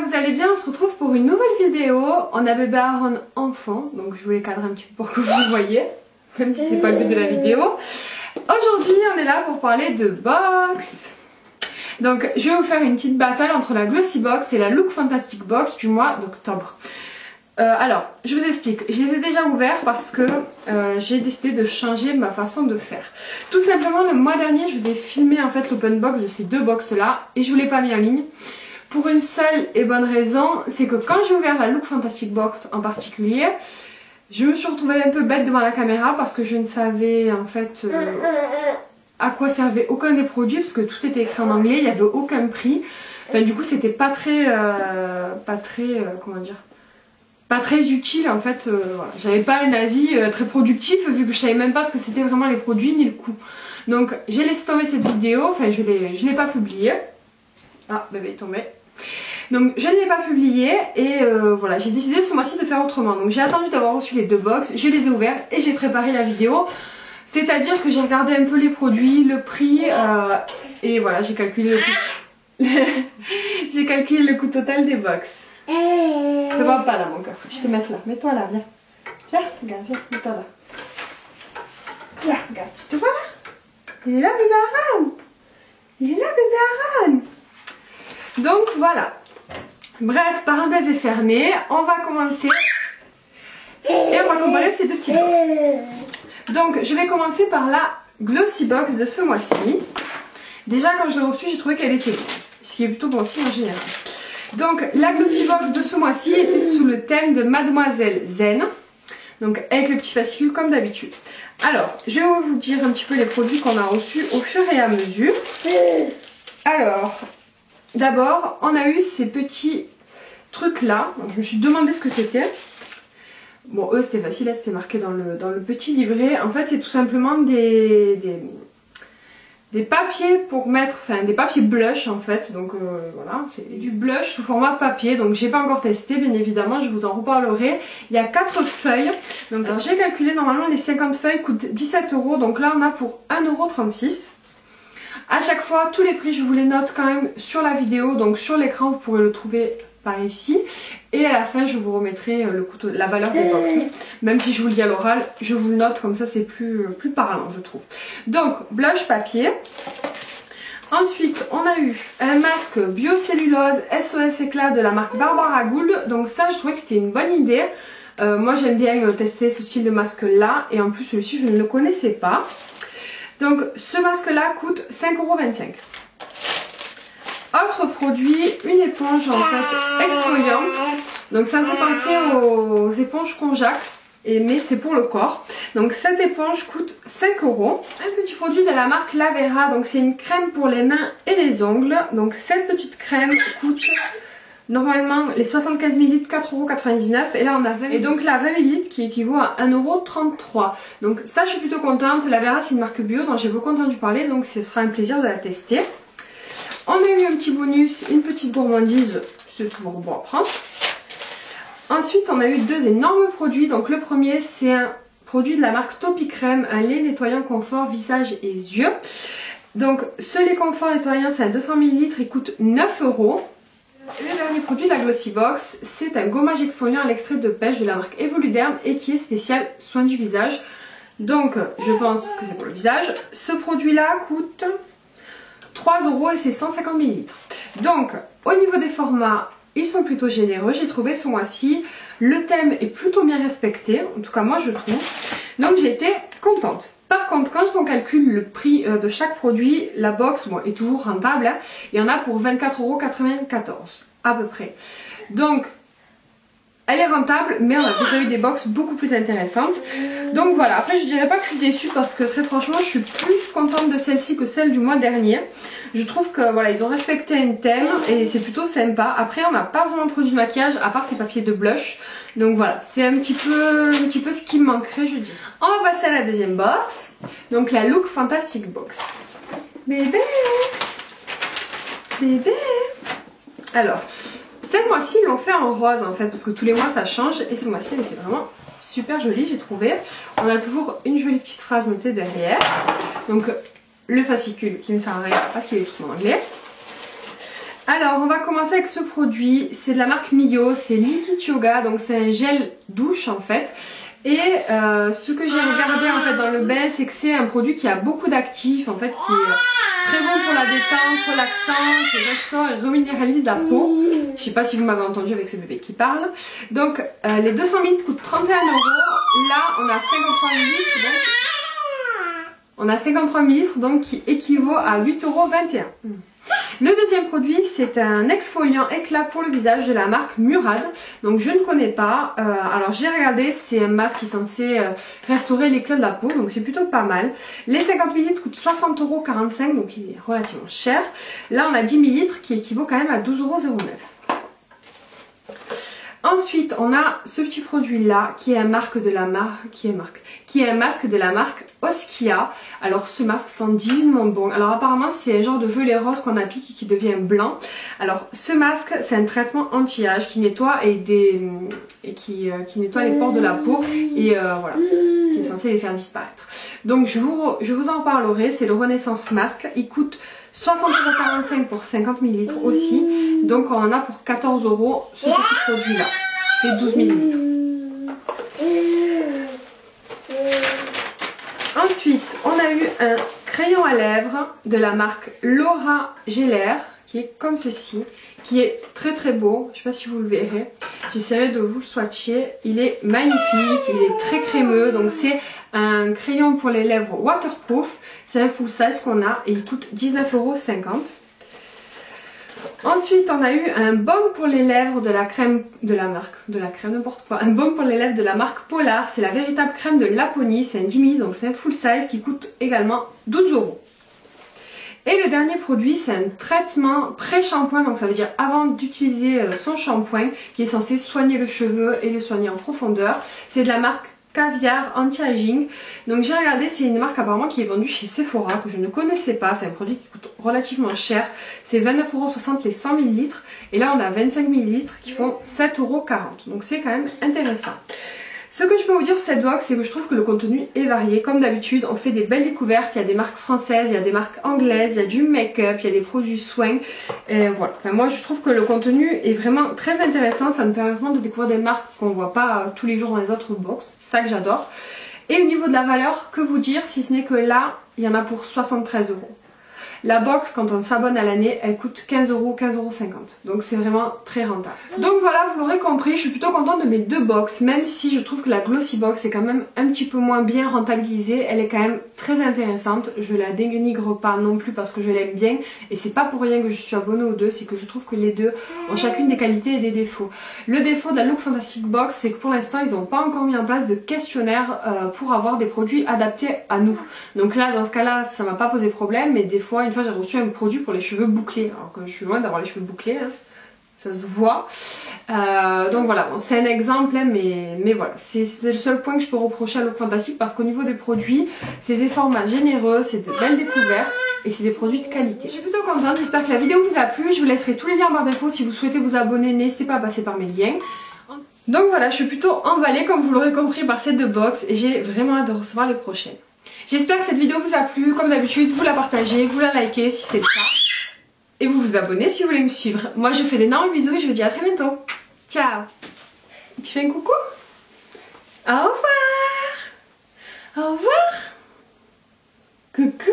vous allez bien, on se retrouve pour une nouvelle vidéo. On a bébé Aaron enfant, donc je vous les cadre un petit peu pour que vous le voyez, même si c'est pas le but de la vidéo. Aujourd'hui on est là pour parler de box. Donc je vais vous faire une petite battle entre la Glossy Box et la Look Fantastic Box du mois d'octobre. Alors, je vous explique, je les ai déjà ouverts parce que j'ai décidé de changer ma façon de faire. Tout simplement, le mois dernier, je vous ai filmé en fait l'open box de ces deux box là et je vous l'ai pas mis en ligne. Pour une seule et bonne raison, c'est que quand j'ai ouvert la Look Fantastic Box en particulier, je me suis retrouvée un peu bête devant la caméra parce que je ne savais en fait à quoi servait aucun des produits parce que tout était écrit en anglais, il n'y avait aucun prix. Enfin, du coup, c'était pas très comment dire, pas très utile en fait, voilà. J'avais pas un avis très productif vu que je savais même pas ce que c'était vraiment les produits ni le coût. Donc j'ai laissé tomber cette vidéo, enfin je l'ai pas publiée. Ah, bébé est tombé. Donc je ne l'ai pas publiée et voilà, j'ai décidé ce mois-ci de faire autrement. Donc j'ai attendu d'avoir reçu les deux box, je les ai ouverts et j'ai préparé la vidéo. C'est à dire que j'ai regardé un peu les produits, le prix et voilà, j'ai calculé le coût. J'ai calculé le coût total des box. Je te vois pas là mon cœur, je te mets là, mets-toi là, viens. Viens, regarde, viens, mets-toi là. Là, regarde, tu te vois là? Il est là bébé Aaron. Il est là bébé Aaron. Donc voilà. Bref, parenthèse est fermée, on va commencer. Et on va comparer ces deux petites box. Donc je vais commencer par la Glossy Box de ce mois-ci. Déjà quand je l'ai reçue, j'ai trouvé qu'elle était bonne, ce qui est plutôt bon signe en général. Donc la Glossy Box de ce mois-ci était sous le thème de Mademoiselle Zen. Donc avec le petit fascicule comme d'habitude. Alors, je vais vous dire un petit peu les produits qu'on a reçus au fur et à mesure. Alors, d'abord, on a eu ces petits trucs là. Donc, je me suis demandé ce que c'était. Bon, eux c'était facile, c'était marqué dans le petit livret. En fait, c'est tout simplement des papiers pour mettre, enfin des papiers blush en fait, donc voilà, c'est du blush sous format papier, donc j'ai pas encore testé bien évidemment, je vous en reparlerai. Il y a 4 feuilles, donc alors j'ai calculé, normalement les 50 feuilles coûtent 17 €, donc là on a pour 1,36 €. À chaque fois, tous les prix je vous les note quand même sur la vidéo, donc sur l'écran vous pourrez le trouver par ici, et à la fin je vous remettrai le coût, la valeur des box. Même si je vous le dis à l'oral, je vous le note comme ça, c'est plus parlant je trouve. Donc blush papier. Ensuite on a eu un masque biocellulose SOS éclat de la marque Barbara Gould. Donc ça je trouvais que c'était une bonne idée. Moi j'aime bien tester ce style de masque là, et en plus celui-ci je ne le connaissais pas. Donc ce masque là coûte 5,25 €. Autre produit, une éponge en fait exfoliante. Donc ça me fait penser aux éponges Conjac, mais c'est pour le corps. Donc cette éponge coûte 5 €. Un petit produit de la marque Lavera, donc c'est une crème pour les mains et les ongles. Donc cette petite crème coûte normalement les 75 ml 4,99 €, et là on a 20 ml. Et donc là 20 ml qui équivaut à 1,33 €. Donc ça je suis plutôt contente. Lavera c'est une marque bio dont j'ai beaucoup entendu parler, donc ce sera un plaisir de la tester. On a eu un petit bonus, une petite gourmandise, c'est toujours bon à prendre. Ensuite on a eu deux énormes produits. Donc le premier c'est un produit de la marque Topi Crème, un lait nettoyant confort visage et yeux. Donc ce lait confort nettoyant c'est un 200 ml, il coûte 9 €. Le dernier produit de la Glossy Box, c'est un gommage exfoliant à l'extrait de pêche de la marque Evoluderm et qui est spécial soin du visage. Donc je pense que c'est pour le visage. Ce produit là coûte 3 € et c'est 150 ml. Donc au niveau des formats, ils sont plutôt généreux, j'ai trouvé ce mois-ci. Le thème est plutôt bien respecté, en tout cas moi je trouve. Donc j'ai été contente. Par contre, quand on calcule le prix de chaque produit, la box bon, est toujours rentable, hein. Il y en a pour 24,94 € à peu près. Donc elle est rentable, mais on a déjà eu des box beaucoup plus intéressantes. Donc voilà, après je dirais pas que je suis déçue parce que très franchement je suis plus contente de celle-ci que celle du mois dernier. Je trouve que voilà, ils ont respecté un thème et c'est plutôt sympa. Après on n'a pas vraiment de produit de maquillage à part ces papiers de blush. Donc voilà, c'est un petit peu ce qui me manquerait je dis. On va passer à la deuxième box. Donc la Look Fantastic Box. Bébé, bébé. Alors cette mois-ci ils l'ont fait en rose en fait, parce que tous les mois ça change, et ce mois-ci elle était vraiment super jolie j'ai trouvé. On a toujours une jolie petite phrase notée derrière. Donc le fascicule qui ne sert à rien parce qu'il est tout en anglais. Alors on va commencer avec ce produit, c'est de la marque Mio, c'est Liquid Yoga, donc c'est un gel douche en fait. Et ce que j'ai regardé en fait dans le bain, c'est que c'est un produit qui a beaucoup d'actifs en fait, qui est très bon pour la détente, relaxant, qui restaure et reminéralise la peau. Je sais pas si vous m'avez entendu avec ce bébé qui parle. Donc les 200 ml coûtent 31 €. Là on a 53 ml donc, on a 53 ml donc qui équivaut à 8,21 €. Le deuxième produit, c'est un exfoliant éclat pour le visage de la marque Murad. Donc je ne connais pas. Alors j'ai regardé, c'est un masque qui est censé restaurer l'éclat de la peau. Donc c'est plutôt pas mal. Les 50 ml coûtent 60,45 €, donc il est relativement cher. Là on a 10 ml qui équivaut quand même à 12,09 €. Ensuite, on a ce petit produit là qui est un masque de la marque Oskia. Alors ce masque sent divinement bon. Alors apparemment c'est un genre de gelée rose qu'on applique et qui devient blanc. Alors ce masque c'est un traitement anti-âge qui nettoie qui nettoie les pores de la peau et voilà, qui est censé les faire disparaître. Donc je vous en parlerai, c'est le Renaissance Masque. Il coûte 60,45 € pour 50 ml aussi. Donc on en a pour 14 € ce petit produit là. C'est 12 ml. Ensuite on a eu un crayon à lèvres de la marque Laura Geller qui est comme ceci, qui est très très beau. Je ne sais pas si vous le verrez. J'essaierai de vous le swatcher. Il est magnifique, il est très crémeux. Donc c'est un crayon pour les lèvres waterproof. C'est un full size qu'on a et il coûte 19,50 €. Ensuite on a eu un baume pour les lèvres de la crème n'importe quoi. Un baume pour les lèvres de la marque Polar. C'est la véritable crème de Laponie. C'est un 10 ml, donc c'est un full size qui coûte également 12 €. Et le dernier produit, c'est un traitement pré-shampoing, donc ça veut dire avant d'utiliser son shampoing, qui est censé soigner le cheveu et le soigner en profondeur. C'est de la marque Caviar Anti-Aging. Donc j'ai regardé, c'est une marque apparemment qui est vendue chez Sephora, que je ne connaissais pas. C'est un produit qui coûte relativement cher. C'est 29,60 € les 100 ml. Et là on a 25 ml qui font 7,40 €. Donc c'est quand même intéressant. Ce que je peux vous dire sur cette box, c'est que je trouve que le contenu est varié. Comme d'habitude, on fait des belles découvertes. Il y a des marques françaises, il y a des marques anglaises, il y a du make-up, il y a des produits soins. Et voilà. Enfin, moi, je trouve que le contenu est vraiment très intéressant. Ça nous permet vraiment de découvrir des marques qu'on ne voit pas tous les jours dans les autres box. C'est ça que j'adore. Et au niveau de la valeur, que vous dire, si ce n'est que là, il y en a pour 73 €. La box, quand on s'abonne à l'année, elle coûte 15 €, 15,50 €. Donc c'est vraiment très rentable. Donc voilà, vous l'aurez compris, je suis plutôt contente de mes deux box, même si je trouve que la Glossy Box est quand même un petit peu moins bien rentabilisée. Elle est quand même très intéressante. Je la dénigre pas non plus parce que je l'aime bien. Et c'est pas pour rien que je suis abonnée aux deux, c'est que je trouve que les deux ont chacune des qualités et des défauts. Le défaut de la Look Fantastic Box, c'est que pour l'instant, ils n'ont pas encore mis en place de questionnaire pour avoir des produits adaptés à nous. Donc là, dans ce cas-là, ça m'a pas posé problème, mais des fois, une fois j'ai reçu un produit pour les cheveux bouclés, alors que je suis loin d'avoir les cheveux bouclés, hein. Ça se voit. Donc voilà, bon, c'est un exemple, hein, mais voilà, c'est le seul point que je peux reprocher à Look Fantastic parce qu'au niveau des produits, c'est des formats généreux, c'est de belles découvertes et c'est des produits de qualité. Je suis plutôt contente, j'espère que la vidéo vous a plu. Je vous laisserai tous les liens en barre d'infos. Si vous souhaitez vous abonner, n'hésitez pas à passer par mes liens. Donc voilà, je suis plutôt emballée comme vous l'aurez compris par ces deux box et j'ai vraiment hâte de recevoir les prochaines. J'espère que cette vidéo vous a plu. Comme d'habitude, vous la partagez, vous la likez si c'est le cas. Et vous vous abonnez si vous voulez me suivre. Moi je vous fais d'énormes bisous et je vous dis à très bientôt. Ciao. Tu fais un coucou? Au revoir. Au revoir. Coucou.